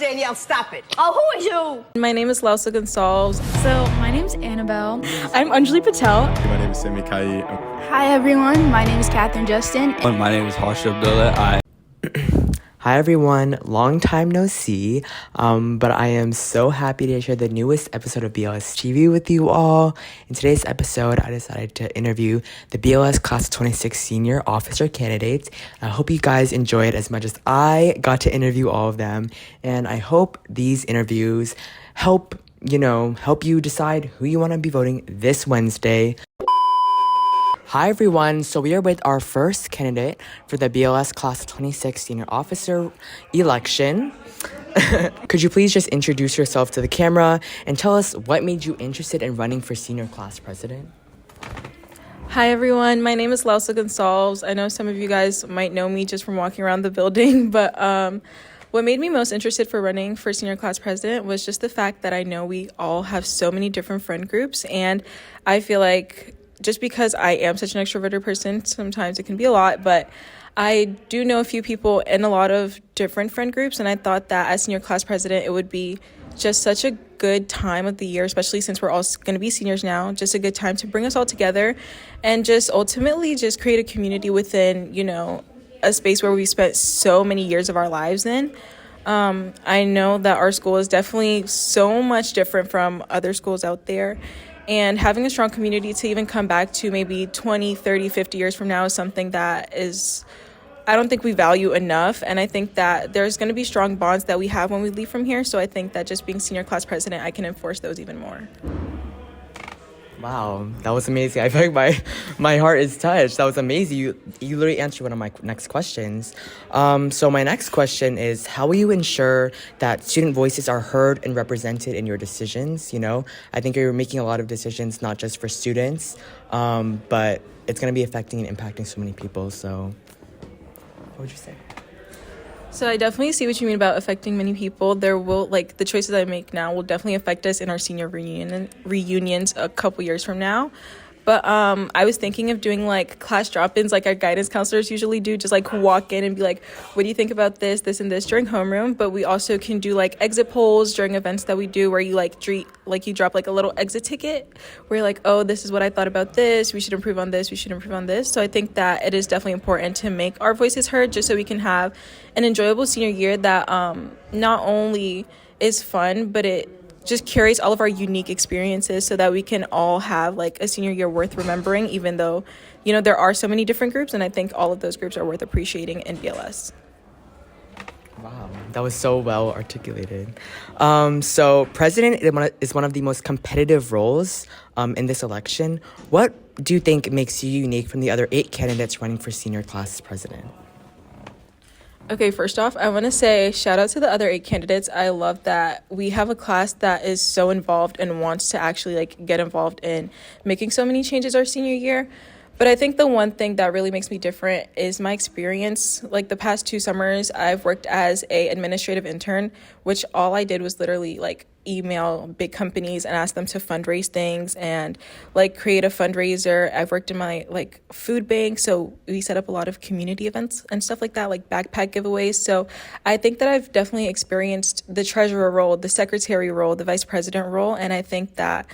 Danielle, stop it. Oh, who is you? My name is Laussa Gonçalves. So, my name's Annabelle. I'm Anjuli Patel. My name is Sami Kayi. Hi, everyone. My name is Jestin. My name is Hashi Abdulle. Hi everyone, long time no see, but I am so happy to share the newest episode of BLS TV with you all. In today's episode, I decided to interview the BLS Class of 26 senior officer candidates. I hope you guys enjoy it as much as I got to interview all of them, and I hope these interviews help you decide who you want to be voting this Wednesday. Hi everyone, so we are with our first candidate for the BLS Class of 26 Senior Officer election. Could you please just introduce yourself to the camera and tell us what made you interested in running for Senior Class President? Hi everyone, my name is Laussa Gonçalves. I know some of you guys might know me just from walking around the building, but what made me most interested for running for Senior Class President was just the fact that I know we all have so many different friend groups, and I feel like just because I am such an extroverted person, sometimes it can be a lot, but I do know a few people in a lot of different friend groups, and I thought that as Senior Class President, it would be just such a good time of the year, especially since we're all going to be seniors now, just a good time to bring us all together and just ultimately just create a community within, a space where we spent so many years of our lives in. I know that our school is definitely so much different from other schools out there. And having a strong community to even come back to maybe 20, 30, 50 years from now is something that I don't think we value enough. And I think that there's going to be strong bonds that we have when we leave from here. So I think that just being Senior Class President, I can enforce those even more. Wow, that was amazing. I feel like my heart is touched. That was amazing. You literally answered one of my next questions. So my next question is, how will you ensure that student voices are heard and represented in your decisions? I think you're making a lot of decisions, not just for students, but it's going to be affecting and impacting so many people. So what would you say? So I definitely see what you mean about affecting many people. There will, the choices I make now will definitely affect us in our senior reunions a couple years from now. But I was thinking of doing class drop-ins like our guidance counselors usually do, just walk in and be like, what do you think about this, this, and this during homeroom? But we also can do exit polls during events that we do where you you drop a little exit ticket where you're like, oh, this is what I thought about this. We should improve on this. We should improve on this. So I think that it is definitely important to make our voices heard just so we can have an enjoyable senior year that not only is fun, but it just carries all of our unique experiences so that we can all have a senior year worth remembering, even though, there are so many different groups, and I think all of those groups are worth appreciating in BLS. Wow, that was so well articulated. So president is one of the most competitive roles in this election. What do you think makes you unique from the other 8 candidates running for Senior Class President? Okay, first off, I want to say shout out to the other 8 candidates. I love that we have a class that is so involved and wants to actually get involved in making so many changes our senior year. But I think the one thing that really makes me different is my experience. The past 2 summers, I've worked as a administrative intern, which all I did was literally email big companies and ask them to fundraise things and create a fundraiser. I've worked in my food bank, so we set up a lot of community events and stuff like that, backpack giveaways. So I think that I've definitely experienced the treasurer role, the secretary role, the vice president role, and I think that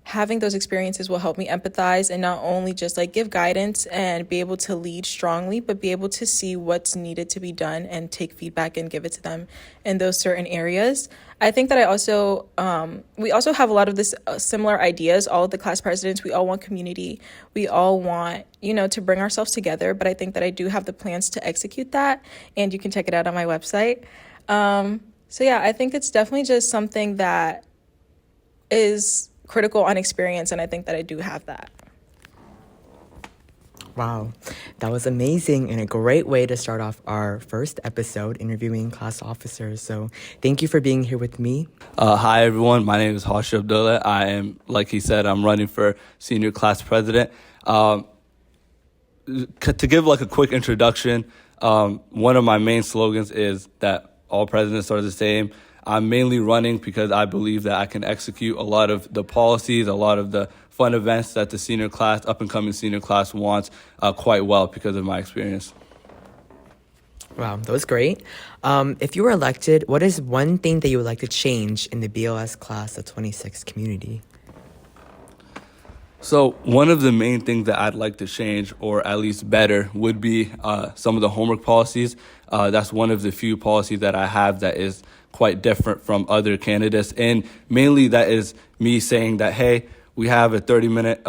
having those experiences will help me empathize and not only just give guidance and be able to lead strongly, but be able to see what's needed to be done and take feedback and give it to them in those certain areas. I think that we also have a lot of this similar ideas. All of the class presidents, we all want community. We all want, to bring ourselves together. But I think that I do have the plans to execute that, and you can check it out on my website. So yeah, I think it's definitely just something that is critical on experience, and I think that I do have that. Wow, that was amazing and a great way to start off our first episode interviewing class officers. So thank you for being here with me. Hi, everyone. My name is Hashi Abdulle. I am, like he said, I'm running for Senior Class President. To give a quick introduction, one of my main slogans is that all presidents are the same. I'm mainly running because I believe that I can execute a lot of the policies, a lot of the fun events that the up-and-coming senior class wants quite well because of my experience. Wow, that was great. If you were elected, what is one thing that you would like to change in the BLS class of 26 community? So one of the main things that I'd like to change, or at least better, would be some of the homework policies. That's one of the few policies that I have that is quite different from other candidates. And mainly that is me saying that, hey, we have a 30-minute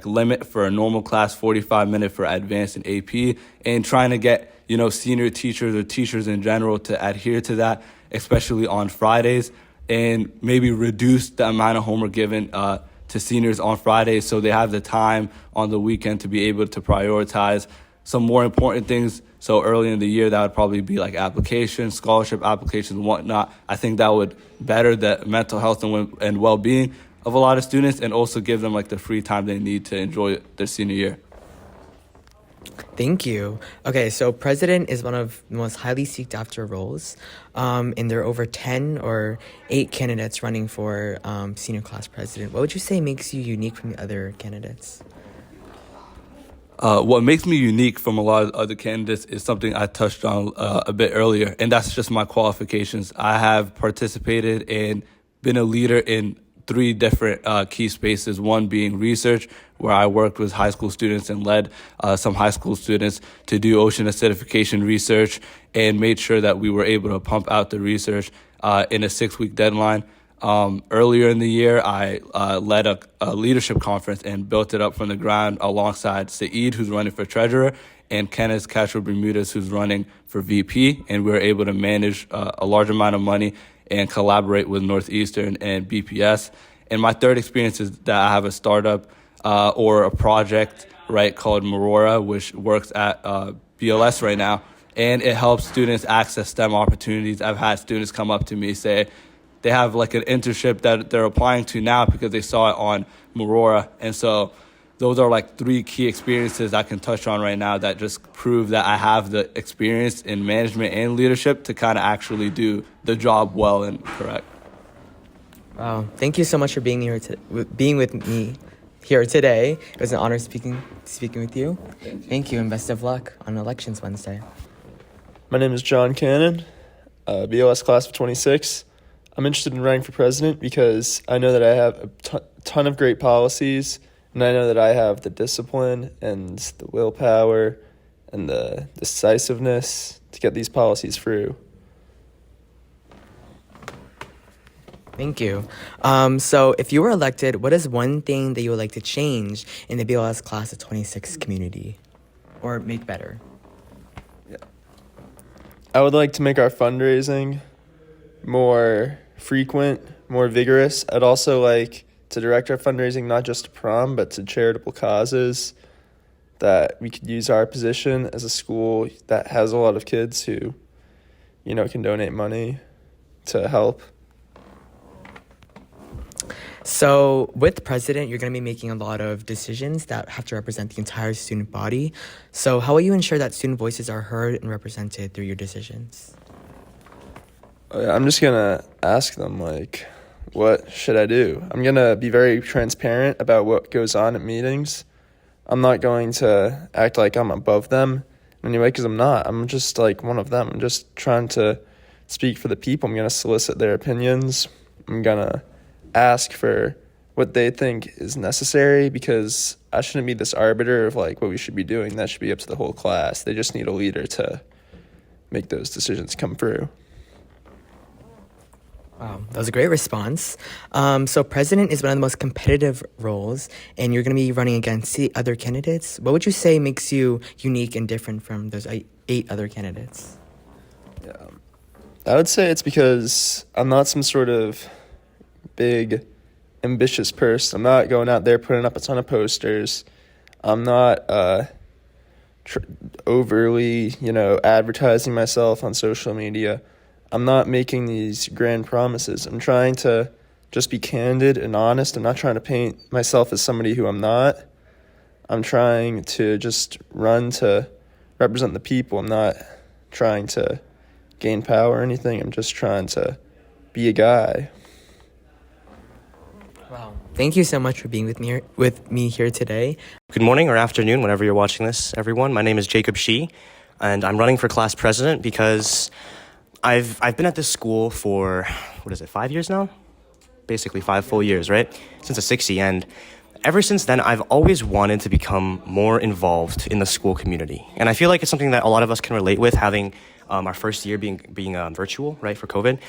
limit for a normal class, 45-minute for advanced and AP, and trying to get senior teachers or teachers in general to adhere to that, especially on Fridays, and maybe reduce the amount of homework given to seniors on Fridays so they have the time on the weekend to be able to prioritize some more important things. So early in the year, that would probably be like applications, scholarship applications, and whatnot. I think that would better the mental health and well-being of a lot of students, and also give them like the free time they need to enjoy their senior year. Thank you. Okay, so president is one of the most highly sought after roles, and there are over 10 or 8 candidates running for senior class president. What would you say makes you unique from the other candidates? What makes me unique from a lot of other candidates is something I touched on a bit earlier, and that's just my qualifications. I have participated and been a leader in 3 different key spaces, one being research, where I worked with high school students and led some high school students to do ocean acidification research and made sure that we were able to pump out the research in a 6-week deadline. Earlier in the year, I led a leadership conference and built it up from the ground alongside Saeed, who's running for treasurer, and Kenneth, Cacho, Bermudez, who's running for VP, and we were able to manage a large amount of money and collaborate with Northeastern and BPS. And my third experience is that I have a startup or a project, right, called Marora, which works at BLS right now, and it helps students access STEM opportunities. I've had students come up to me say they have like an internship that they're applying to now because they saw it on Marora. And so those are like 3 key experiences I can touch on right now that just prove that I have the experience in management and leadership to kind of actually do the job well and correct. Wow, thank you so much for being here being with me here today. It was an honor speaking with you. Thank you, and best of luck on Elections Wednesday. My name is John Cannon, BLS class of 26. I'm interested in running for president because I know that I have a ton of great policies, and I know that I have the discipline and the willpower and the decisiveness to get these policies through. Thank you. So if you were elected, what is one thing that you would like to change in the BLS class of 26 community or make better? I would like to make our fundraising more frequent, more vigorous. I'd also like to direct our fundraising not just to prom, but to charitable causes, that we could use our position as a school that has a lot of kids who, can donate money to help. So with president, you're going to be making a lot of decisions that have to represent the entire student body. So how will you ensure that student voices are heard and represented through your decisions? I'm just going to ask them, what should I do? I'm going to be very transparent about what goes on at meetings. I'm not going to act like I'm above them anyway, because I'm not. I'm just one of them. I'm just trying to speak for the people. I'm going to solicit their opinions. I'm going to ask for what they think is necessary, because I shouldn't be this arbiter of what we should be doing. That should be up to the whole class. They just need a leader to make those decisions come through. Wow, that was a great response. So president is one of the most competitive roles, and you're going to be running against the other candidates. What would you say makes you unique and different from those 8 other candidates? Yeah, I would say it's because I'm not some sort of big, ambitious person. I'm not going out there putting up a ton of posters. I'm not overly, advertising myself on social media. I'm not making these grand promises. I'm trying to just be candid and honest. I'm not trying to paint myself as somebody who I'm not. I'm trying to just run to represent the people. I'm not trying to gain power or anything. I'm just trying to be a guy. Wow. Thank you so much for being with me here today. Good morning or afternoon, whenever you're watching this, everyone. My name is Jacob Shi. and I'm running for class president because I've been at this school for, 5 years now? Basically 5 full years, right? Since a 60, and ever since then, I've always wanted to become more involved in the school community. And I feel like it's something that a lot of us can relate with, having our first year being virtual, right, for COVID.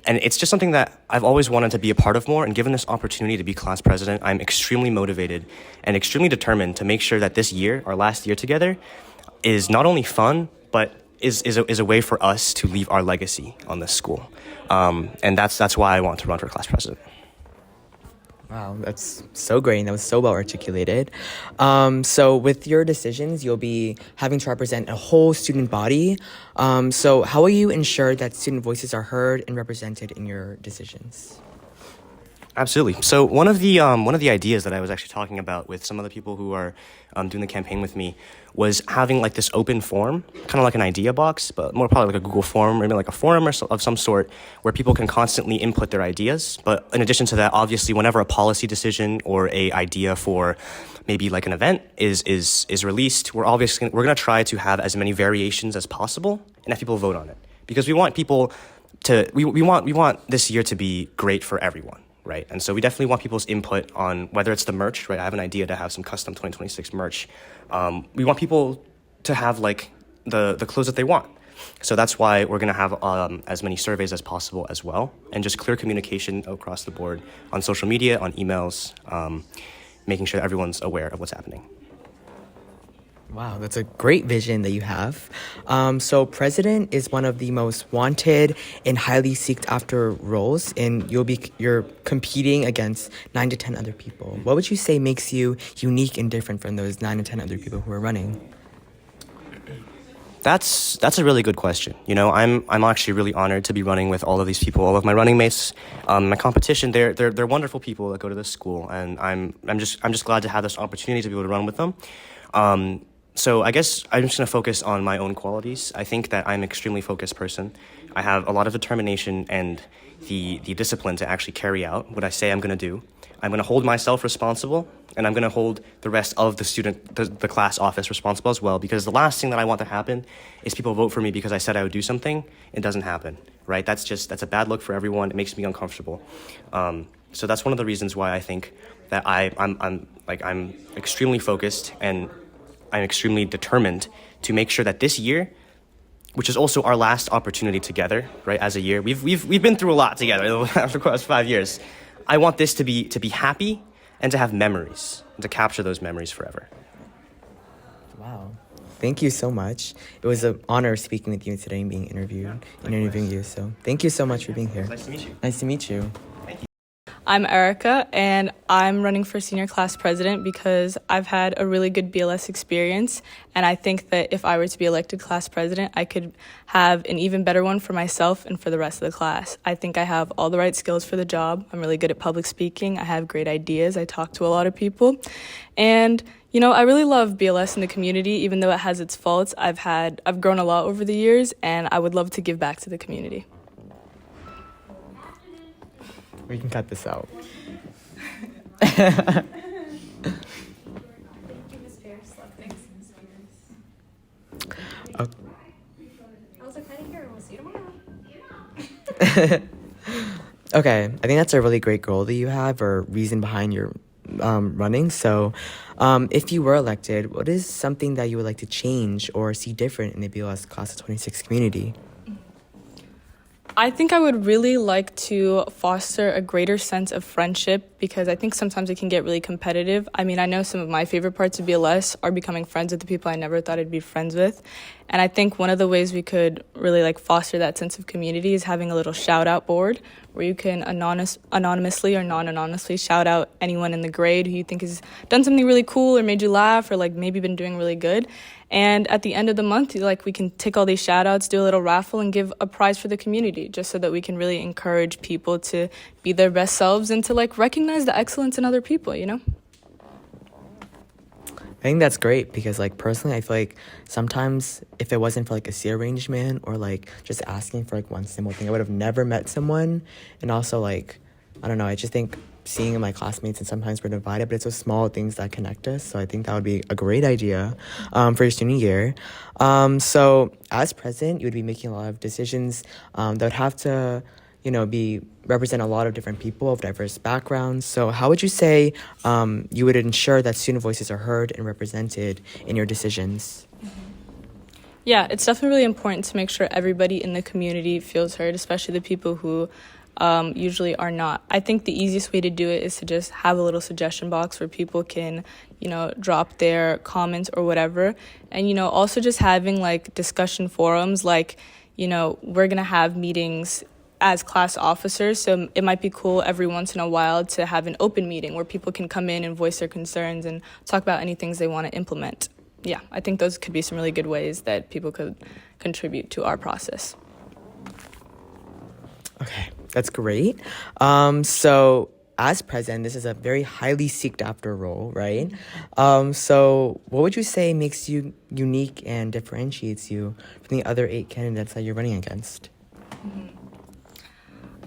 And it's just something that I've always wanted to be a part of more. And given this opportunity to be class president, I'm extremely motivated and extremely determined to make sure that this year, our last year together, is not only fun, but is a way for us to leave our legacy on this school. And that's why I want to run for class president. Wow, that's so great, and that was so well articulated. So with your decisions, you'll be having to represent a whole student body. So how will you ensure that student voices are heard and represented in your decisions? Absolutely. So one of the ideas that I was actually talking about with some of the people who are doing the campaign with me was having like this open forum, kind of like an idea box, but more probably like a Google form, or maybe like a forum of some sort, where people can constantly input their ideas. But in addition to that, obviously, whenever a policy decision or a idea for maybe like an event is released, we're going to try to have as many variations as possible and have people vote on it, because we want people to we want this year to be great for everyone. Right. And so we definitely want people's input on whether it's the merch, right? I have an idea to have some custom 2026 merch. We want people to have like the clothes that they want. So that's why we're going to have as many surveys as possible as well, and just clear communication across the board on social media, on emails, making sure that everyone's aware of what's happening. Wow, that's a great vision that you have. So president is one of the most wanted and highly sought after roles, and you're competing against 9 to 10 other people. What would you say makes you unique and different from those 9 to 10 other people who are running? That's a really good question. You know, I'm actually really honored to be running with all of these people, all of my running mates. My competition, they're wonderful people that go to this school, and I'm just glad to have this opportunity to be able to run with them. So I guess I'm just going to focus on my own qualities. I think that I'm an extremely focused person. I have a lot of determination and the discipline to actually carry out what I say I'm going to do. I'm going to hold myself responsible, and I'm going to hold the rest of the class office responsible as well, because the last thing that I want to happen is people vote for me because I said I would do something. It doesn't happen, right? That's a bad look for everyone. It makes me uncomfortable. So that's one of the reasons why I think that I'm extremely focused, and I'm extremely determined to make sure that this year, which is also our last opportunity together, right, as a year, we've been through a lot together after the past 5 years. I want this to be happy and to have memories, and to capture those memories forever. Wow. Thank you so much. It was an honor speaking with you today and being interviewing you. So thank you so much for being here. Nice to meet you. Nice to meet you. I'm Erika, and I'm running for senior class president because I've had a really good BLS experience, and I think that if I were to be elected class president, I could have an even better one for myself and for the rest of the class. I think I have all the right skills for the job. I'm really good at public speaking. I have great ideas. I talk to a lot of people, and you know, I really love BLS in the community. Even though it has its faults, I've grown a lot over the years, and I would love to give back to the community. We can cut this out. Okay, I think that's a really great goal that you have, or reason behind your running. So if you were elected, what is something that you would like to change or see different in the BLS Class of 26 community? I think I would really like to foster a greater sense of friendship, because I think sometimes it can get really competitive. I mean, I know some of my favorite parts of BLS are becoming friends with the people I never thought I'd be friends with. And I think one of the ways we could really foster that sense of community is having a little shout out board where you can anonymously or non-anonymously shout out anyone in the grade who you think has done something really cool or made you laugh, or maybe been doing really good. And at the end of the month, we can take all these shout outs, do a little raffle, and give a prize for the community, just so that we can really encourage people to be their best selves and to recognize the excellence in other people, you know? I think that's great, because personally I feel like sometimes if it wasn't for a seat arrangement or just asking for one simple thing, I would have never met someone. And also I don't know, I just think seeing my classmates, and sometimes we're divided, but it's those small things that connect us. So I think that would be a great idea for your student year. So as president, you would be making a lot of decisions that would have to, represent a lot of different people of diverse backgrounds. So how would you say you would ensure that student voices are heard and represented in your decisions? Yeah, it's definitely really important to make sure everybody in the community feels heard, especially the people who usually are not. I think the easiest way to do it is to just have a little suggestion box where people can, drop their comments or whatever. And, also just having like discussion forums, like, we're going to have meetings as class officers. So it might be cool every once in a while to have an open meeting where people can come in and voice their concerns and talk about any things they want to implement. Yeah, I think those could be some really good ways that people could contribute to our process. Okay, that's great. So as president, this is a very highly sought after role, right? So what would you say makes you unique and differentiates you from the other 8 candidates that you're running against?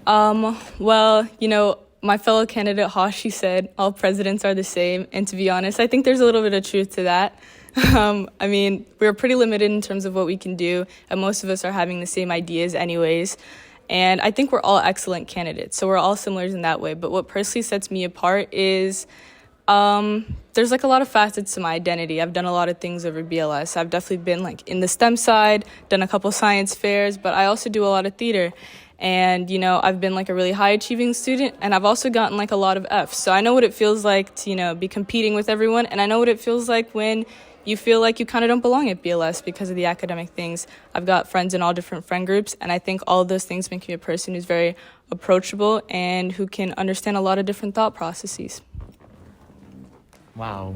Well, my fellow candidate Hashi said all presidents are the same. And to be honest, I think there's a little bit of truth to that. I mean, we're pretty limited in terms of what we can do, and most of us are having the same ideas anyways. And I think we're all excellent candidates, so we're all similar in that way. But what personally sets me apart is there's like a lot of facets to my identity. I've done a lot of things over BLS. I've definitely been like in the STEM side, done a couple science fairs, but I also do a lot of theater. And, I've been like a really high achieving student, and I've also gotten like a lot of Fs. So I know what it feels like to, be competing with everyone. And I know what it feels like when you feel like you kind of don't belong at BLS because of the academic things. I've got friends in all different friend groups, and I think all of those things make me a person who's very approachable and who can understand a lot of different thought processes. Wow,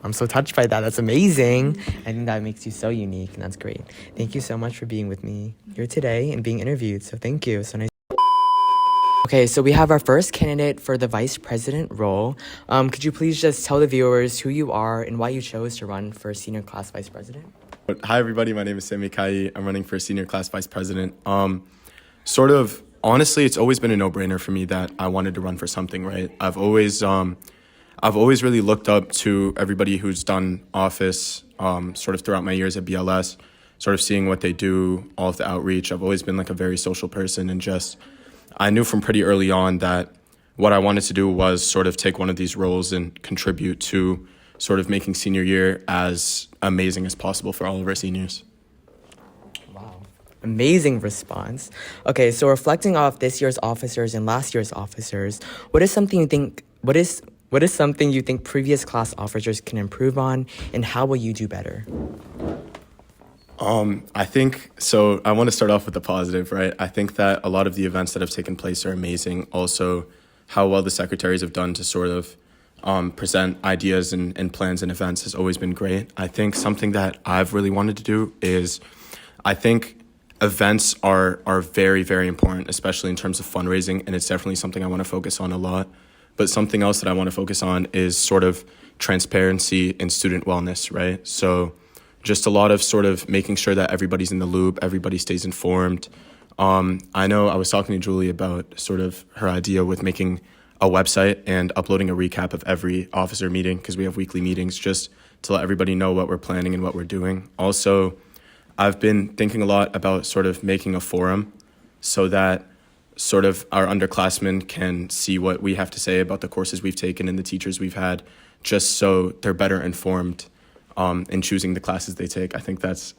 I'm so touched by that. That's amazing. I think that makes you so unique, and that's great. Thank you so much for being with me here today and being interviewed. So thank you. So nice. Okay, so we have our first candidate for the vice president role. Could you please just tell the viewers who you are and why you chose to run for senior class vice president? Hi, everybody. My name is Sami Kayi. I'm running for senior class vice president. Honestly, it's always been a no-brainer for me that I wanted to run for something, right? I've always really looked up to everybody who's done office sort of throughout my years at BLS, sort of seeing what they do, all of the outreach. I've always been like a very social person, and I knew from pretty early on that what I wanted to do was sort of take one of these roles and contribute to sort of making senior year as amazing as possible for all of our seniors. Wow. Amazing response. Okay, so reflecting off this year's officers and last year's officers, what is something you think previous class officers can improve on, and how will you do better? I think, so I want to start off with the positive, right? I think that a lot of the events that have taken place are amazing. Also, how well the secretaries have done to sort of present ideas and plans and events has always been great. I think something that I've really wanted to do is, I think events are very, very important, especially in terms of fundraising, and it's definitely something I want to focus on a lot. But something else that I want to focus on is sort of transparency and student wellness, right? So just a lot of sort of making sure that everybody's in the loop, everybody stays informed. I know I was talking to Julie about sort of her idea with making a website and uploading a recap of every officer meeting, because we have weekly meetings, just to let everybody know what we're planning and what we're doing. Also, I've been thinking a lot about sort of making a forum so that sort of our underclassmen can see what we have to say about the courses we've taken and the teachers we've had, just so they're better informed in choosing the classes they take. I think that's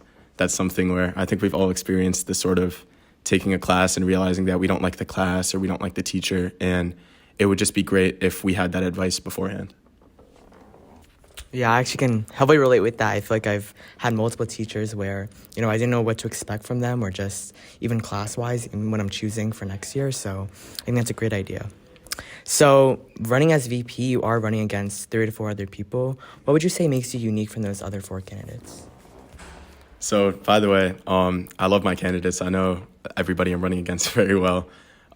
something where I think we've all experienced the sort of taking a class and realizing that we don't like the class or we don't like the teacher, and it would just be great if we had that advice beforehand. Yeah, I actually can heavily relate with that. I feel like I've had multiple teachers where, I didn't know what to expect from them, or just even class-wise when I'm choosing for next year. So I think that's a great idea. So running as VP, you are running against 3 to 4 other people. What would you say makes you unique from those other 4 candidates? So, by the way, I love my candidates. I know everybody I'm running against very well.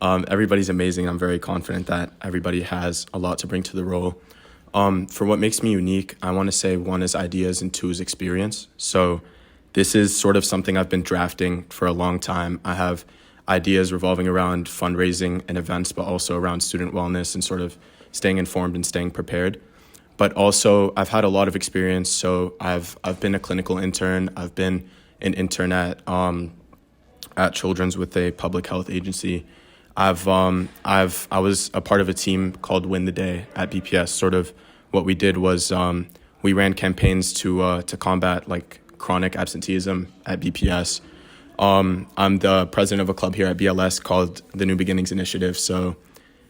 Everybody's amazing. I'm very confident that everybody has a lot to bring to the role. For what makes me unique, I want to say 1 is ideas and 2 is experience. So this is sort of something I've been drafting for a long time. I have ideas revolving around fundraising and events, but also around student wellness and sort of staying informed and staying prepared. But also, I've had a lot of experience. So I've been a clinical intern. I've been an intern at Children's with a public health agency. I was a part of a team called Win the Day at BPS. Sort of what we did was we ran campaigns to combat like chronic absenteeism at BPS. I'm the president of a club here at BLS called the New Beginnings Initiative. So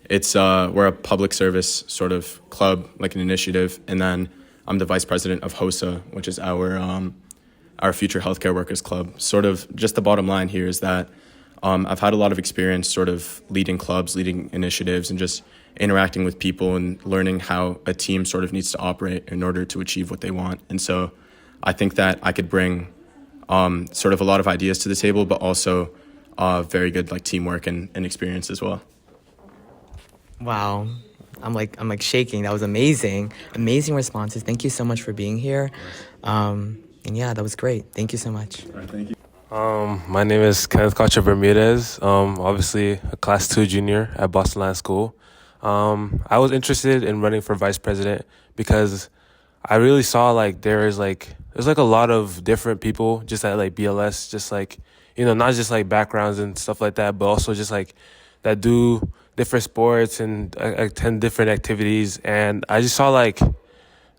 it's we're a public service sort of club, like an initiative, and then I'm the vice president of HOSA, which is our Future Healthcare Workers Club. Sort of just the bottom line here is that I've had a lot of experience sort of leading clubs, leading initiatives, and just interacting with people and learning how a team sort of needs to operate in order to achieve what they want. And so I think that I could bring sort of a lot of ideas to the table, but also very good like teamwork and experience as well. Wow. I'm like shaking. That was amazing. Amazing responses. Thank you so much for being here. And yeah, that was great. Thank you so much. All right, thank you. My name is Kenneth Cacho Bermudez. Obviously a class 2 junior at Boston Land School. I was interested in running for vice president because I really saw like there's like a lot of different people just at like BLS, just like, you know, not just like backgrounds and stuff like that, but also just like that do different sports and attend different activities. And I just saw like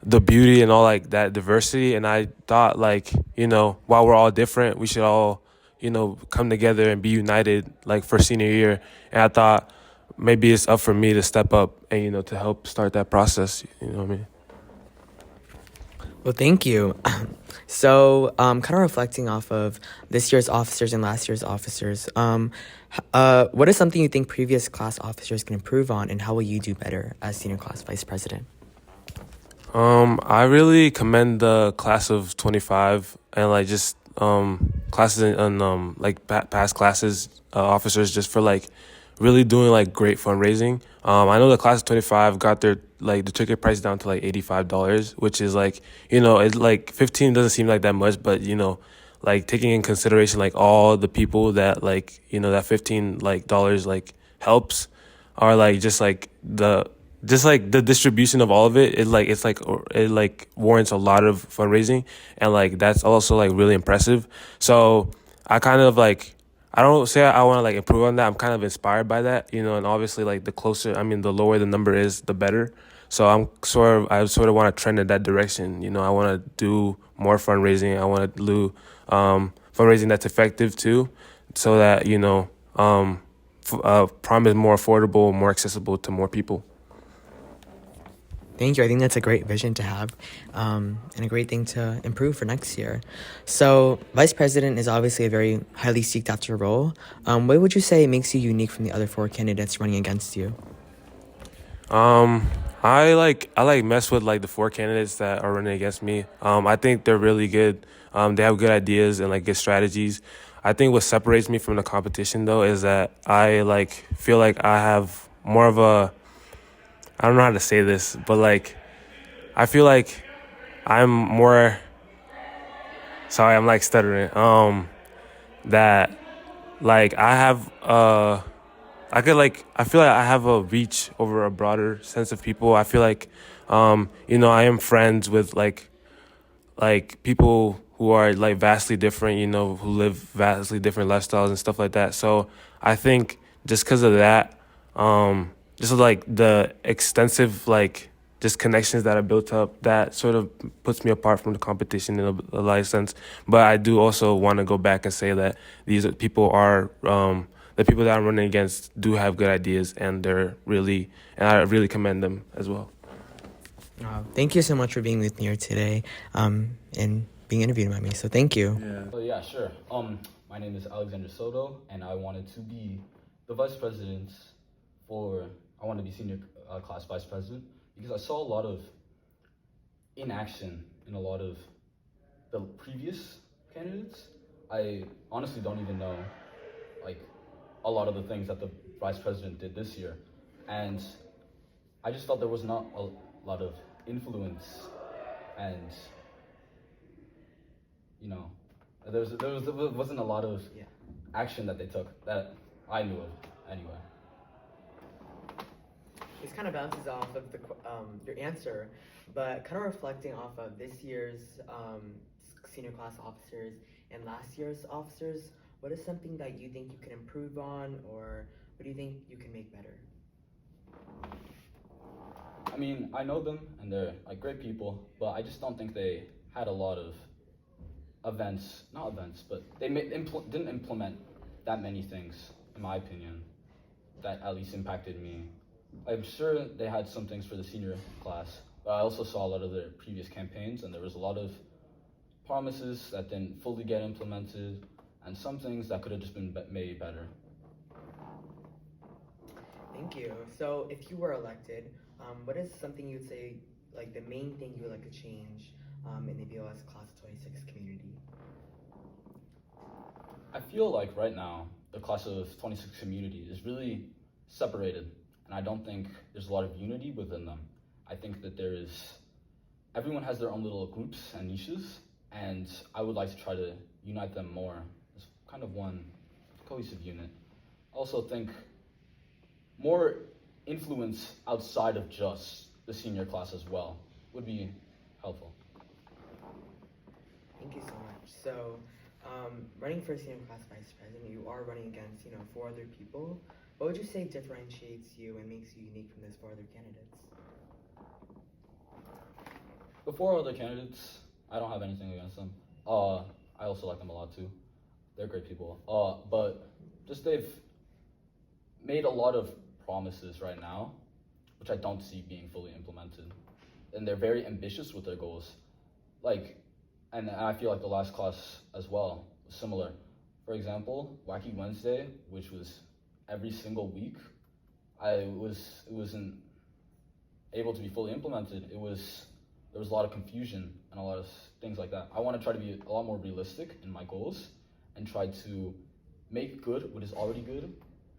the beauty and all like that diversity. And I thought like, you know, while we're all different, we should all, you know, come together and be united like for senior year. And I thought maybe it's up for me to step up and, you know, to help start that process. You know what I mean? Well, thank you. So, kind of reflecting off of this year's officers and last year's officers, what is something you think previous class officers can improve on, and how will you do better as senior class vice president? I really commend the class of 25 and like just classes and like past classes officers just for like really doing like great fundraising. I know the class of 25 got their like the ticket price down to like $85, which is like, you know, it's like 15 doesn't seem like that much, but you know, like taking in consideration like all the people that like, you know, that 15 like dollars like helps, are like just like the distribution of all of it, it like warrants a lot of fundraising, and like that's also like really impressive. So I kind of like, I don't say I want to like improve on that. I'm kind of inspired by that, you know, and obviously like the lower the number is, the better. So I sort of want to trend in that direction. You know, I want to do more fundraising. I want to do fundraising that's effective too, so that, you know, prom is more affordable, more accessible to more people. Thank you. I think that's a great vision to have, and a great thing to improve for next year. So, vice president is obviously a very highly sought after role. What would you say makes you unique from the other 4 candidates running against you? I like mess with like the 4 candidates that are running against me. I think they're really good. They have good ideas and like good strategies. I think what separates me from the competition though is that I like feel like I have more of a, I don't know how to say this, but like I feel like I'm more, sorry, I'm like stuttering. That like I have I feel like I have a reach over a broader sense of people. I feel like you know, I am friends with like people who are like vastly different, you know, who live vastly different lifestyles and stuff like that. So I think just because of that, just like the extensive like just connections that I built up, that sort of puts me apart from the competition in a lot of sense. But I do also want to go back and say that these people are the people that I'm running against do have good ideas, and I really commend them as well. Thank you so much for being with me here today, and being interviewed by me. So thank you. Yeah, sure. My name is Alexander Soto, and I wanted to be the vice president I want to be senior class vice president because I saw a lot of inaction in a lot of the previous candidates. I honestly don't even know like a lot of the things that the vice president did this year, and I just felt there was not a lot of influence, and you know, there wasn't a lot of action that they took that I knew it anyway. This kind of bounces off of your answer, but kind of reflecting off of this year's senior class officers and last year's officers, what is something that you think you can improve on, or what do you think you can make better? I mean, I know them and they're like great people, but I just don't think they had a lot of not events, but they didn't implement that many things, in my opinion, that at least impacted me. I'm sure they had some things for the senior class, but I also saw a lot of their previous campaigns, and there was a lot of promises that didn't fully get implemented, and some things that could have just been made better. Thank you. So if you were elected, what is something you'd say, like the main thing you would like to change in the BOS Class of 26 community? I feel like right now, the Class of 26 community is really separated, and I don't think there's a lot of unity within them. I think that everyone has their own little groups and niches, and I would like to try to unite them more as kind of one cohesive unit. I also think more influence outside of just the senior class as well would be helpful. Thank you so much. So, running for senior class vice president, you are running against, 4 other people. What would you say differentiates you and makes you unique from those 4 other candidates? The 4 other candidates, I don't have anything against them. I also like them a lot too. They're great people. But just they've made a lot of promises right now, which I don't see being fully implemented. And they're very ambitious with their goals. And I feel like the last class as well was similar. For example, Wacky Wednesday, which was every single week, it wasn't able to be fully implemented. There was a lot of confusion and a lot of things like that. I want to try to be a lot more realistic in my goals and try to make good what is already good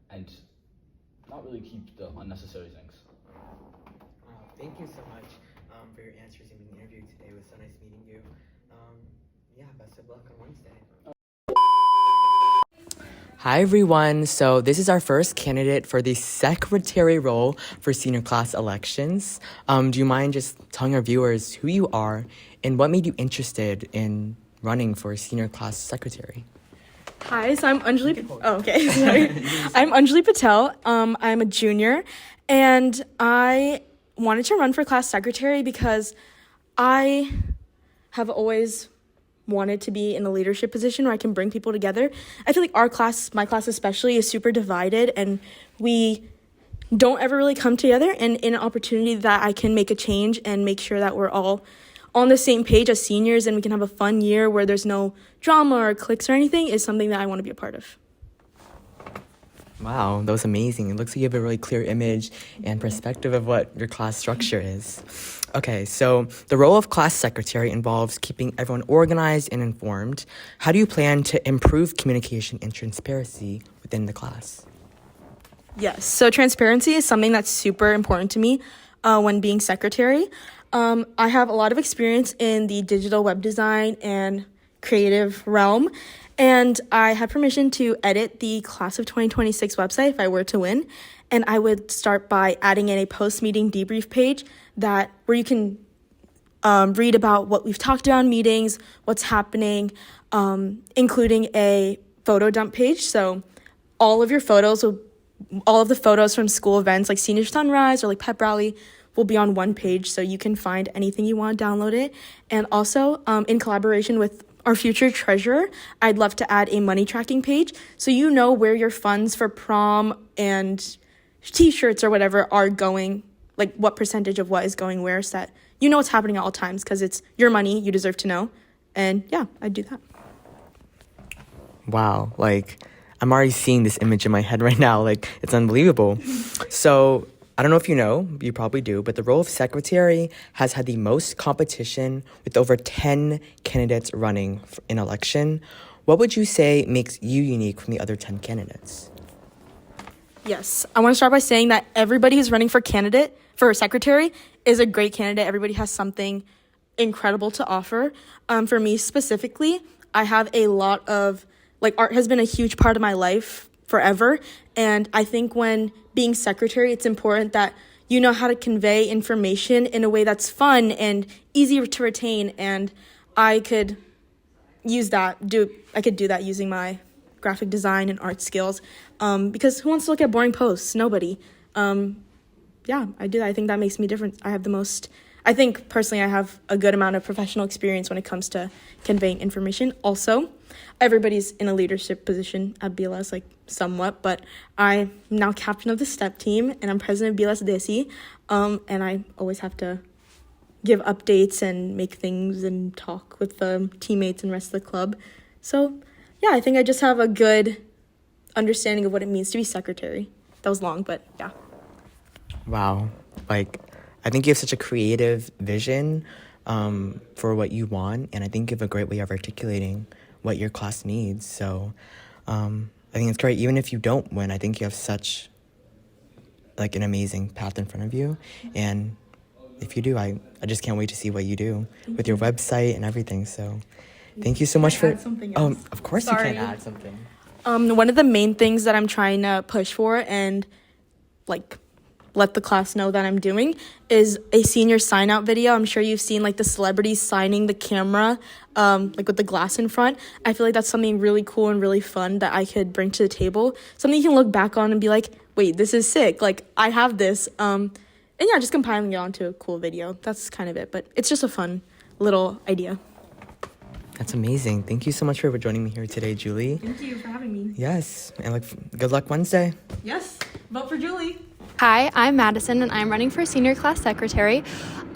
and not really keep the unnecessary things. Thank you so much for your answers and being interviewed today. It was so nice meeting you. Best of luck on Wednesday. Hi everyone, so this is our first candidate for the secretary role for senior class elections. Do you mind just telling our viewers who you are and what made you interested in running for senior class secretary? Hi, so I'm Anjuli. Sorry. I'm Anjuli Patel. I'm a junior, and I wanted to run for class secretary because I have always wanted to be in a leadership position where I can bring people together. I feel like our class, my class especially, is super divided, and we don't ever really come together. And in an opportunity that I can make a change and make sure that we're all on the same page as seniors and we can have a fun year where there's no drama or cliques or anything is something that I want to be a part of. Wow, that was amazing. It looks like you have a really clear image and perspective of what your class structure is. Okay, so the role of class secretary involves keeping everyone organized and informed. How do you plan to improve communication and transparency within the class? Yes, so transparency is something that's super important to me when being secretary. I have a lot of experience in the digital web design and creative realm, and I had permission to edit the Class of 2026 website if I were to win. And I would start by adding in a post-meeting debrief page where you can read about what we've talked about in meetings, what's happening, including a photo dump page. So all of the photos from school events like Senior Sunrise or like Pep Rally will be on one page, so you can find anything you want, download it. And also, in collaboration with our future treasurer, I'd love to add a money tracking page so you know where your funds for prom and t-shirts or whatever are going, like what percentage of what is going where, so that you know what's happening at all times, because it's your money, you deserve to know. And yeah, I'd do that. Wow, I'm already seeing this image in my head right now. It's unbelievable. So I don't know if you know, you probably do, but the role of secretary has had the most competition with over 10 candidates running in election. What would you say makes you unique from the other 10 candidates? Yes, I want to start by saying that everybody who's running for secretary is a great candidate. Everybody has something incredible to offer. For me specifically, I have a lot of, art has been a huge part of my life forever. And I think when being secretary, it's important that you know how to convey information in a way that's fun and easy to retain. And I could do that using my graphic design and art skills. Because who wants to look at boring posts? Nobody. Yeah, I do that. I think that makes me different. I think personally I have a good amount of professional experience when it comes to conveying information. Also, everybody's in a leadership position at BLS, like somewhat, but I'm now captain of the STEP team and I'm president of BLS DESI. And I always have to give updates and make things and talk with the teammates and rest of the club. So yeah, I think I just have a good understanding of what it means to be secretary. That was long, but yeah. Wow. I think you have such a creative vision for what you want, and I think you have a great way of articulating what your class needs. So I think it's great. Even if you don't win, I think you have such an amazing path in front of you. And if you do, I just can't wait to see what you do with your website and everything. So thank you so much for... Add something else? Of course. Sorry. You can add something. One of the main things that I'm trying to push for and let the class know that I'm doing is a senior sign out video. I'm sure you've seen the celebrities signing the camera with the glass in front. I feel like that's something really cool and really fun that I could bring to the table. Something you can look back on and be like, wait, this is sick. I have this. And yeah, just compiling it onto a cool video. That's kind of it. But it's just a fun little idea. That's amazing. Thank you so much for joining me here today, Julie. Thank you for having me. Yes. And good luck Wednesday. Yes. Vote for Julie. Hi, I'm Madison, and I'm running for senior class secretary.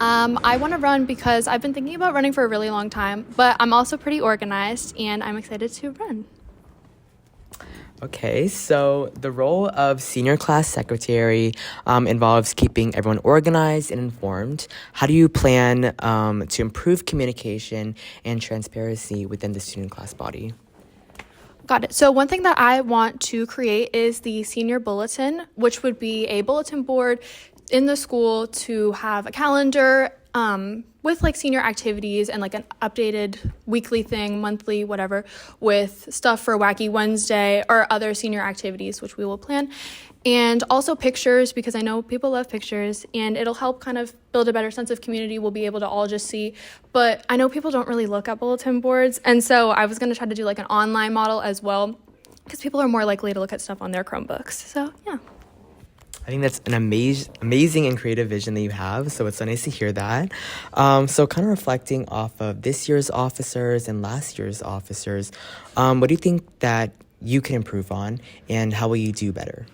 I want to run because I've been thinking about running for a really long time, but I'm also pretty organized, and I'm excited to run. Okay, so the role of senior class secretary involves keeping everyone organized and informed. How do you plan to improve communication and transparency within the student class body? Got it. So one thing that I want to create is the senior bulletin, which would be a bulletin board in the school to have a calendar with senior activities and an updated weekly thing, monthly, whatever, with stuff for Wacky Wednesday or other senior activities, which we will plan. And also pictures, because I know people love pictures, and it'll help kind of build a better sense of community. We'll be able to all just see. But I know people don't really look at bulletin boards, and so I was going to try to do an online model as well, because people are more likely to look at stuff on their Chromebooks. So, yeah. I think that's an amazing and creative vision that you have, so it's so nice to hear that. So kind of reflecting off of this year's officers and last year's officers, what do you think that you can improve on, and how will you do better?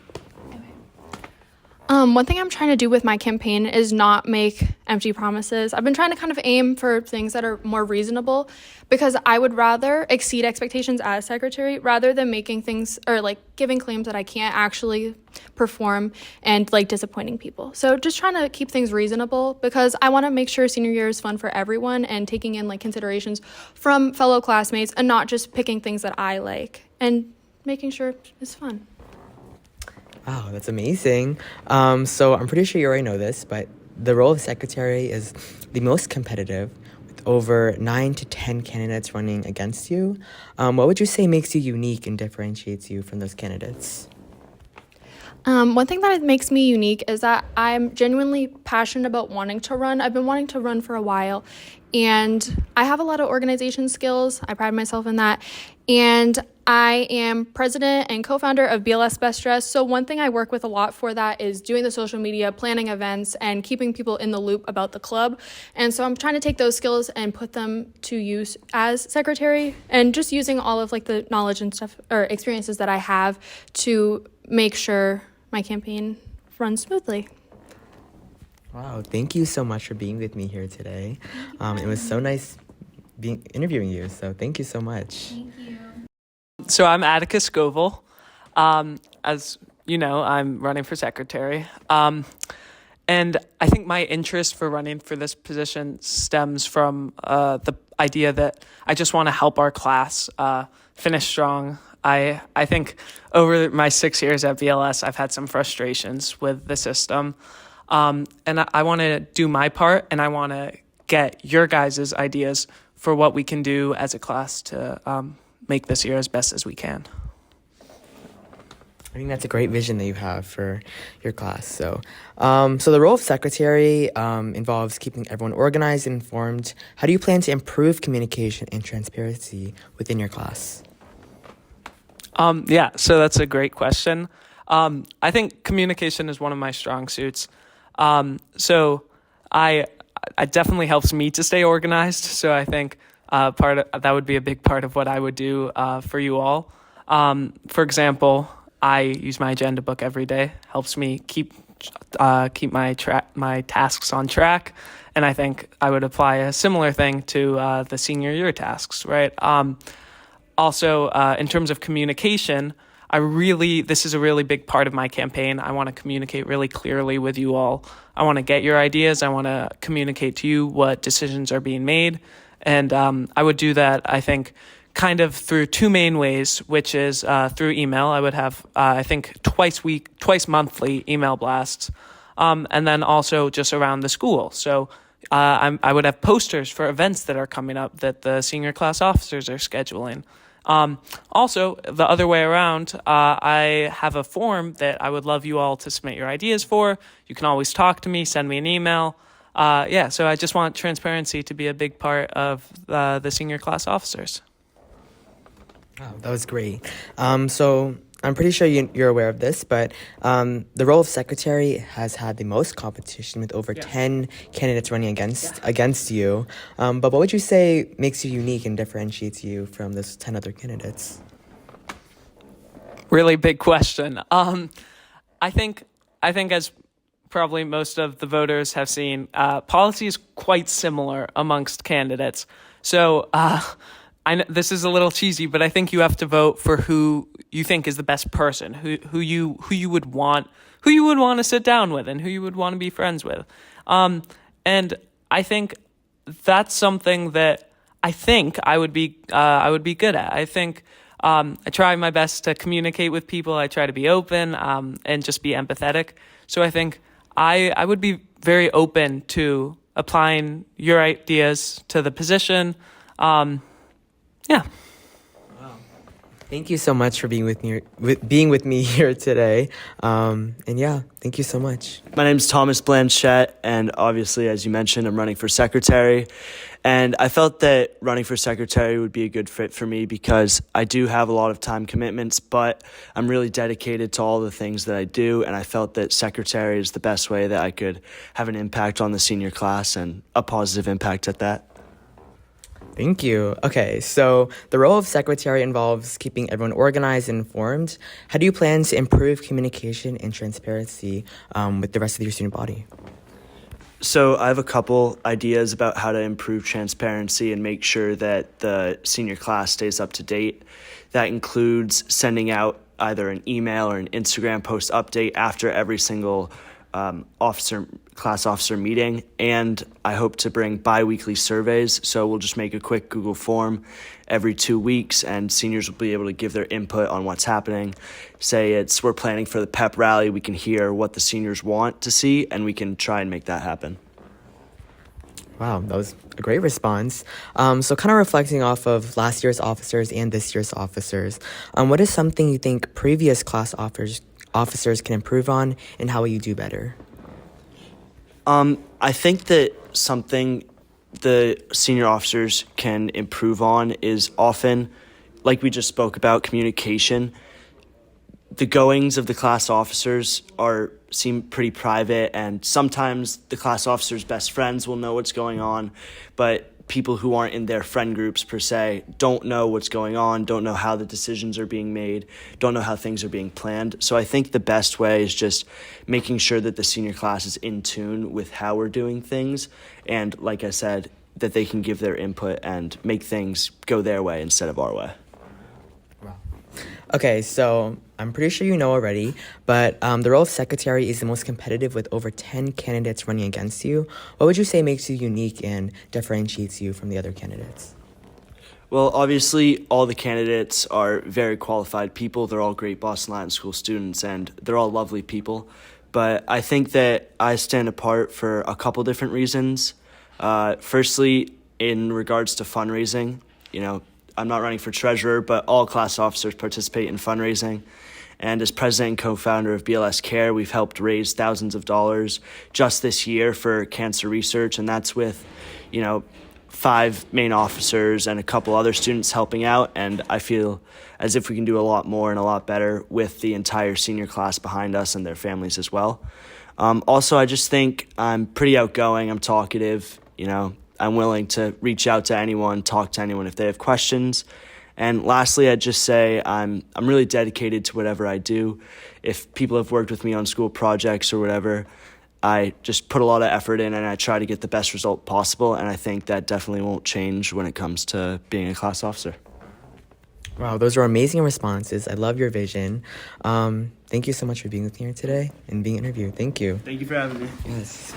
One thing I'm trying to do with my campaign is not make empty promises. I've been trying to kind of aim for things that are more reasonable, because I would rather exceed expectations as secretary rather than making things or giving claims that I can't actually perform and disappointing people. So just trying to keep things reasonable, because I want to make sure senior year is fun for everyone and taking in considerations from fellow classmates and not just picking things that I like and making sure it's fun. Wow, that's amazing. So I'm pretty sure you already know this, but the role of secretary is the most competitive, with over 9 to 10 candidates running against you. What would you say makes you unique and differentiates you from those candidates? One thing that makes me unique is that I'm genuinely passionate about wanting to run. I've been wanting to run for a while, and I have a lot of organization skills. I pride myself in that. And I am president and co-founder of BLS Best Dress. So one thing I work with a lot for that is doing the social media, planning events, and keeping people in the loop about the club. And so I'm trying to take those skills and put them to use as secretary, and just using all of the knowledge and stuff or experiences that I have to make sure my campaign runs smoothly. Wow, thank you so much for being with me here today. It was so nice interviewing you, so thank you so much. Thank you. So I'm Atticus Scovel. As you know, I'm running for secretary. And I think my interest for running for this position stems from the idea that I just want to help our class finish strong. I think over my 6 years at BLS, I've had some frustrations with the system. And I want to do my part, and I want to get your guys' ideas for what we can do as a class to make this year as best as we can. I think that's a great vision that you have for your class. So the role of secretary involves keeping everyone organized and informed. How do you plan to improve communication and transparency within your class? Yeah, so that's a great question. I think communication is one of my strong suits. So it definitely helps me to stay organized. So I think that would be a big part of what I would do for you all. For example, I use my agenda book every day. Helps me keep my tasks on track, and I think I would apply a similar thing to the senior year tasks, right? Also, in terms of communication, this is a really big part of my campaign. I want to communicate really clearly with you all. I want to get your ideas. I want to communicate to you what decisions are being made, and I would do that, I think, kind of through two main ways, which is through email. I would have, I think, twice monthly email blasts, and then also just around the school. So I would have posters for events that are coming up that the senior class officers are scheduling. Also, the other way around, I have a form that I would love you all to submit your ideas for. You can always talk to me, send me an email. So I just want transparency to be a big part of the senior class officers. Wow, that was great. So I'm pretty sure you're aware of this, but the role of secretary has had the most competition with over 10 candidates running against you. But what would you say makes you unique and differentiates you from those 10 other candidates? Really big question. I think as probably most of the voters have seen, policy is quite similar amongst candidates. So I know this is a little cheesy, but I think you have to vote for who you think is the best person, who you would want to sit down with, and who you would want to be friends with. And I think that's something that I think I would be good at. I think I try my best to communicate with people. I try to be open and just be empathetic. So I think I would be very open to applying your ideas to the position. Yeah. Wow. Thank you so much for being with me here today. And yeah, thank you so much. My name is Thomas Blanchet, and obviously, as you mentioned, I'm running for secretary. And I felt that running for secretary would be a good fit for me because I do have a lot of time commitments, but I'm really dedicated to all the things that I do. And I felt that secretary is the best way that I could have an impact on the senior class, and a positive impact at that. Thank you. Okay, so the role of secretary involves keeping everyone organized and informed. How do you plan to improve communication and transparency with the rest of your student body? So I have a couple ideas about how to improve transparency and make sure that the senior class stays up to date. That includes sending out either an email or an Instagram post update after every single class officer meeting, and I hope to bring bi-weekly surveys. So we'll just make a quick Google form every 2 weeks, and seniors will be able to give their input on what's happening. Say we're planning for the pep rally, we can hear what the seniors want to see, and we can try and make that happen. Wow, that was a great response. So kind of reflecting off of last year's officers and this year's officers, what is something you think previous class officers can improve on, and how will you do better? I think that something the senior officers can improve on is often, like we just spoke about, communication. The goings of the class officers seem pretty private, and sometimes the class officers' best friends will know what's going on, but people who aren't in their friend groups per se don't know what's going on, don't know how the decisions are being made, don't know how things are being planned. So I think the best way is just making sure that the senior class is in tune with how we're doing things, and like I said, that they can give their input and make things go their way instead of our way. Okay, so I'm pretty sure you know already, but the role of secretary is the most competitive with over 10 candidates running against you. What would you say makes you unique and differentiates you from the other candidates? Well, obviously, all the candidates are very qualified people. They're all great Boston Latin School students, and they're all lovely people. But I think that I stand apart for a couple different reasons. Firstly, in regards to fundraising, I'm not running for treasurer, but all class officers participate in fundraising. And as president and co-founder of BLS Care, we've helped raise thousands of dollars just this year for cancer research, and that's with, 5 main officers and a couple other students helping out. And I feel as if we can do a lot more and a lot better with the entire senior class behind us and their families as well. Also, I just think I'm pretty outgoing. I'm talkative. I'm willing to reach out to anyone, talk to anyone if they have questions. And lastly, I'd just say I'm really dedicated to whatever I do. If people have worked with me on school projects or whatever, I just put a lot of effort in and I try to get the best result possible. And I think that definitely won't change when it comes to being a class officer. Wow, those are amazing responses. I love your vision. Thank you so much for being with me here today and being interviewed. Thank you. Thank you for having me. Yes.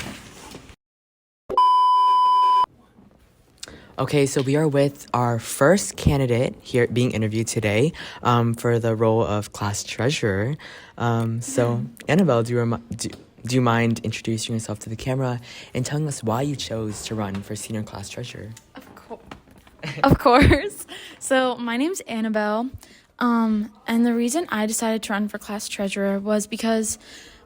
Okay, so we are with our first candidate here being interviewed today for the role of class treasurer. So, Annabelle, do you mind introducing yourself to the camera and telling us why you chose to run for senior class treasurer? Of course. So my name's Annabelle, and the reason I decided to run for class treasurer was because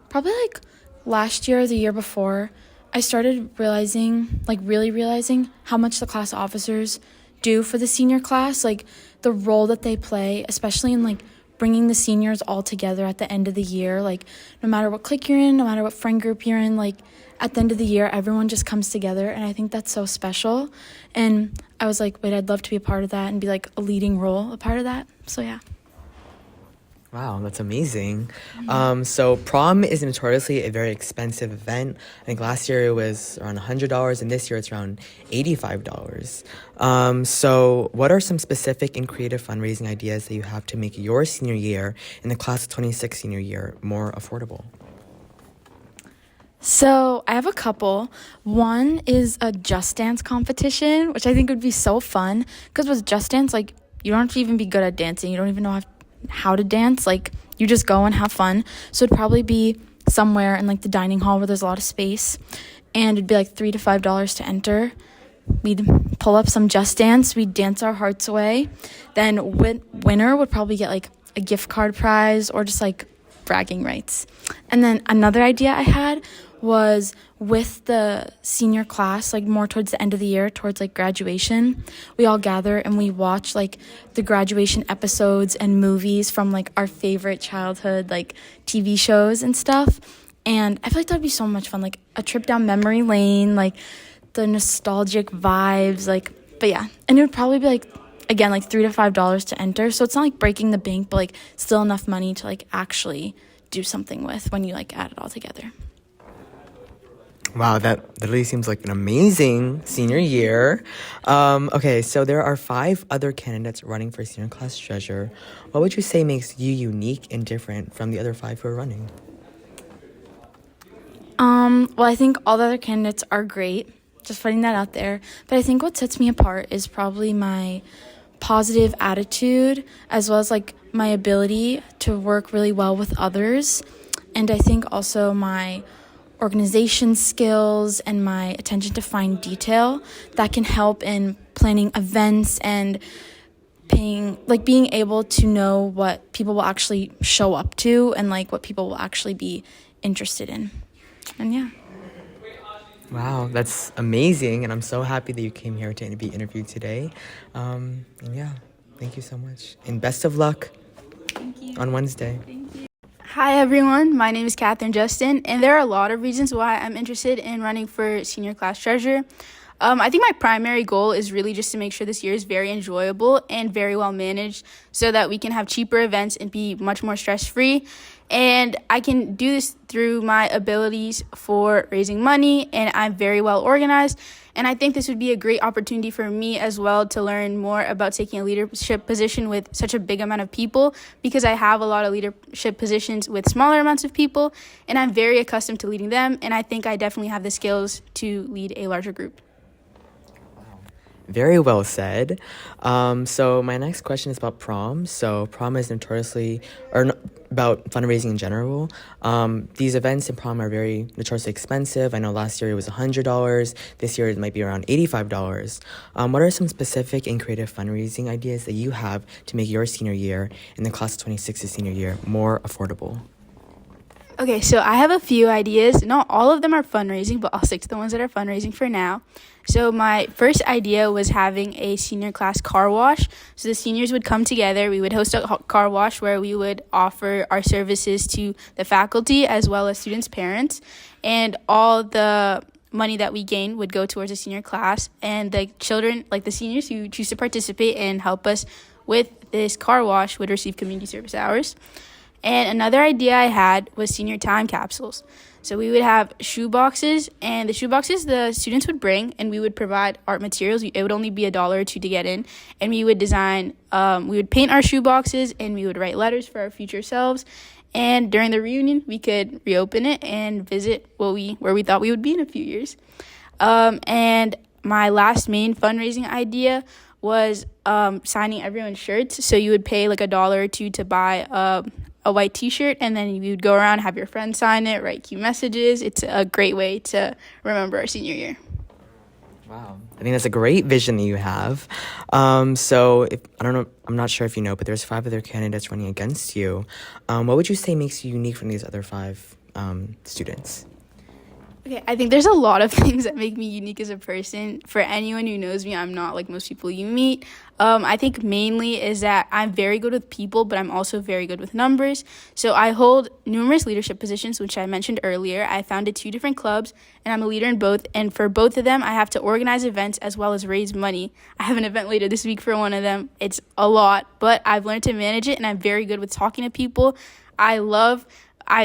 probably like last year or the year before, I started really realizing how much the class officers do for the senior class, like the role that they play, especially in like bringing the seniors all together at the end of the year. Like no matter what clique you're in, no matter what friend group you're in, like at the end of the year, everyone just comes together. And I think that's so special. And I was like, wait, I'd love to be a part of that and be like a leading role, a part of that. So yeah. Wow, that's amazing. So prom is notoriously a very expensive event. I think last year it was around $100 and this year it's around $85. So what are some specific and creative fundraising ideas that you have to make your senior year and the class of 26 senior year more affordable? So I have a couple. One is a Just Dance competition, which I think would be so fun. Because with Just Dance, like you don't have to even be good at dancing. You don't even know how to dance. Like you just go and have fun. So it'd probably be somewhere in like the dining hall where there's a lot of space, and it'd be like $3 to $5 to enter. We'd pull up some Just Dance, we'd dance our hearts away. Then winner would probably get like a gift card prize or just like bragging rights. And then another idea I had was with the senior class, like more towards the end of the year, towards like graduation, we all gather and we watch like the graduation episodes and movies from like our favorite childhood like TV shows and stuff. And I feel like that'd be so much fun, like a trip down memory lane, like the nostalgic vibes, like, but yeah. And it would probably be like, again, like $3 to $5 to enter. So it's not like breaking the bank, but like still enough money to like actually do something with when you like add it all together. Wow, that literally seems like an amazing senior year. Okay, so there are 5 other candidates running for senior class treasurer. What would you say makes you unique and different from the other 5 who are running? Well, I think all the other candidates are great, just putting that out there. But I think what sets me apart is probably my positive attitude, as well as like my ability to work really well with others. And I think also my organization skills and my attention to fine detail that can help in planning events and being able to know what people will actually show up to and like what people will actually be interested in. And yeah. Wow, that's amazing, and I'm so happy that you came here to be interviewed today. And yeah, thank you so much, and best of luck on Wednesday. Hi everyone, my name is Katherine Jestin, and there are a lot of reasons why I'm interested in running for senior class treasurer. I think my primary goal is really just to make sure this year is very enjoyable and very well managed so that we can have cheaper events and be much more stress-free. And I can do this through my abilities for raising money, and I'm very well organized. And I think this would be a great opportunity for me as well to learn more about taking a leadership position with such a big amount of people, because I have a lot of leadership positions with smaller amounts of people, and I'm very accustomed to leading them. And I think I definitely have the skills to lead a larger group. Very well said. So my next question is about prom. So prom is notoriously, about fundraising in general. These events in prom are very notoriously expensive. I know last year it was $100. This year it might be around $85. What are some specific and creative fundraising ideas that you have to make your senior year and the class of 26's senior year more affordable? Okay, so I have a few ideas. Not all of them are fundraising, but I'll stick to the ones that are fundraising for now. So my first idea was having a senior class car wash. So the seniors would come together. We would host a car wash where we would offer our services to the faculty as well as students' parents. And all the money that we gain would go towards the senior class. And the children, like the seniors who choose to participate and help us with this car wash, would receive community service hours. And another idea I had was senior time capsules. So we would have shoe boxes, and the shoe boxes the students would bring, and we would provide art materials. It would only be $1 or $2 to get in, and we would design, we would paint our shoe boxes, and we would write letters for our future selves. And during the reunion, we could reopen it and visit where we thought we would be in a few years. And my last main fundraising idea was signing everyone's shirts. So you would pay like $1 or $2 to buy a white t-shirt, and then you would go around, have your friends sign it, write cute messages. It's a great way to remember our senior year. Wow. I think that's a great vision that you have. So I'm not sure if you know, but there's 5 other candidates running against you. What would you say makes you unique from these other 5 students? Okay, I think there's a lot of things that make me unique as a person. For anyone who knows me, I'm not like most people you meet. I think mainly is that I'm very good with people, but I'm also very good with numbers. So I hold numerous leadership positions, which I mentioned earlier. I founded 2 different clubs, and I'm a leader in both. And for both of them, I have to organize events as well as raise money. I have an event later this week for one of them. It's a lot, but I've learned to manage it, and I'm very good with talking to people.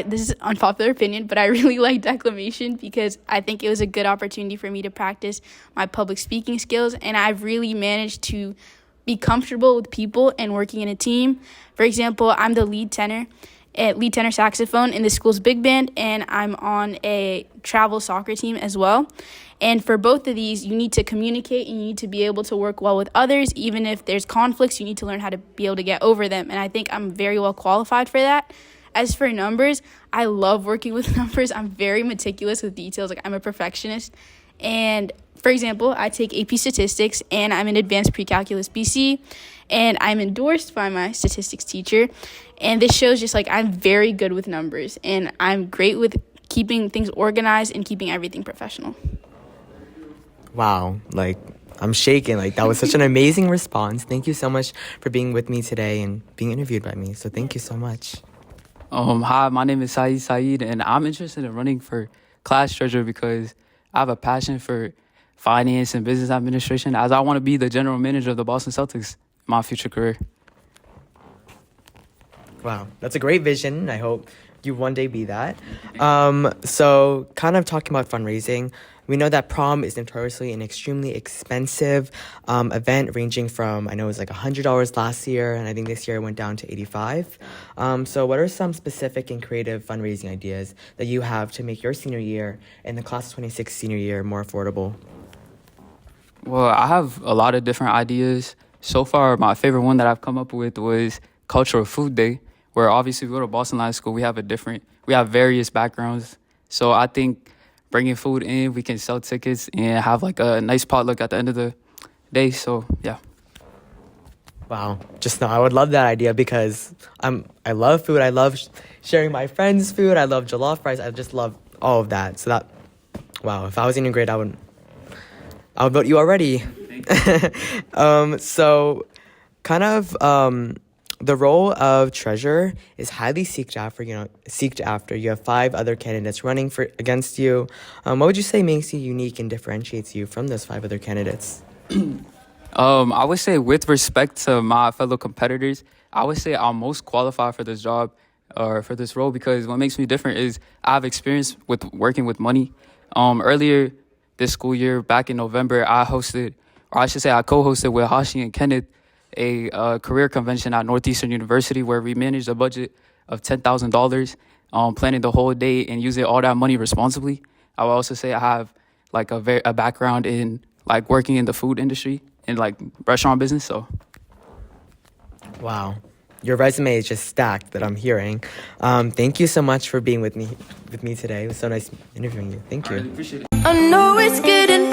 This is unpopular opinion, but I really like declamation because I think it was a good opportunity for me to practice my public speaking skills, and I've really managed to be comfortable with people and working in a team. For example, I'm the lead tenor saxophone in the school's big band, and I'm on a travel soccer team as well. And for both of these, you need to communicate and you need to be able to work well with others. Even if there's conflicts, you need to learn how to be able to get over them, and I think I'm very well qualified for that. As for numbers, I love working with numbers. I'm very meticulous with details. Like, I'm a perfectionist. And for example, I take AP statistics, and I'm in advanced pre-calculus BC, and I'm endorsed by my statistics teacher. And this shows just like I'm very good with numbers, and I'm great with keeping things organized and keeping everything professional. Wow, like I'm shaking. Like, that was such an amazing response. Thank you so much for being with me today and being interviewed by me. So thank you so much. Hi, my name is Saeed Saeed, and I'm interested in running for class treasurer because I have a passion for finance and business administration, as I want to be the general manager of the Boston Celtics in my future career. Wow, that's a great vision. I hope you one day be that. So kind of talking about fundraising, we know that prom is notoriously an extremely expensive event, ranging from, I know it was like $100 last year, and I think this year it went down to $85. So what are some specific and creative fundraising ideas that you have to make your senior year and the class of 26 senior year more affordable? Well, I have a lot of different ideas. So far, my favorite one that I've come up with was Cultural Food Day, where obviously we go to Boston Latin School, we have various backgrounds. So I think bringing food in, we can sell tickets and have like a nice potluck at the end of the day. So yeah. Wow, I would love that idea because I love food. I love sharing my friends' food. I love jollof rice. I just love all of that. So wow, if I was in your grade, I would vote you already. So kind of the role of treasurer is highly sought after. You have 5 other candidates running against you. What would you say makes you unique and differentiates you from those 5 other candidates? I would say, with respect to my fellow competitors, I would say I'm most qualified for this job or for this role because what makes me different is I have experience with working with money. Earlier this school year, back in November, I co-hosted with Hashi and Kenneth a career convention at Northeastern University where we managed a budget of $10,000, planning the whole day and using all that money responsibly. I would also say I have like a background in like working in the food industry and like restaurant business. So, wow, your resume is just stacked that I'm hearing. Thank you so much for being with me today. It was so nice interviewing you. Thank you. I really appreciate it. I know it's getting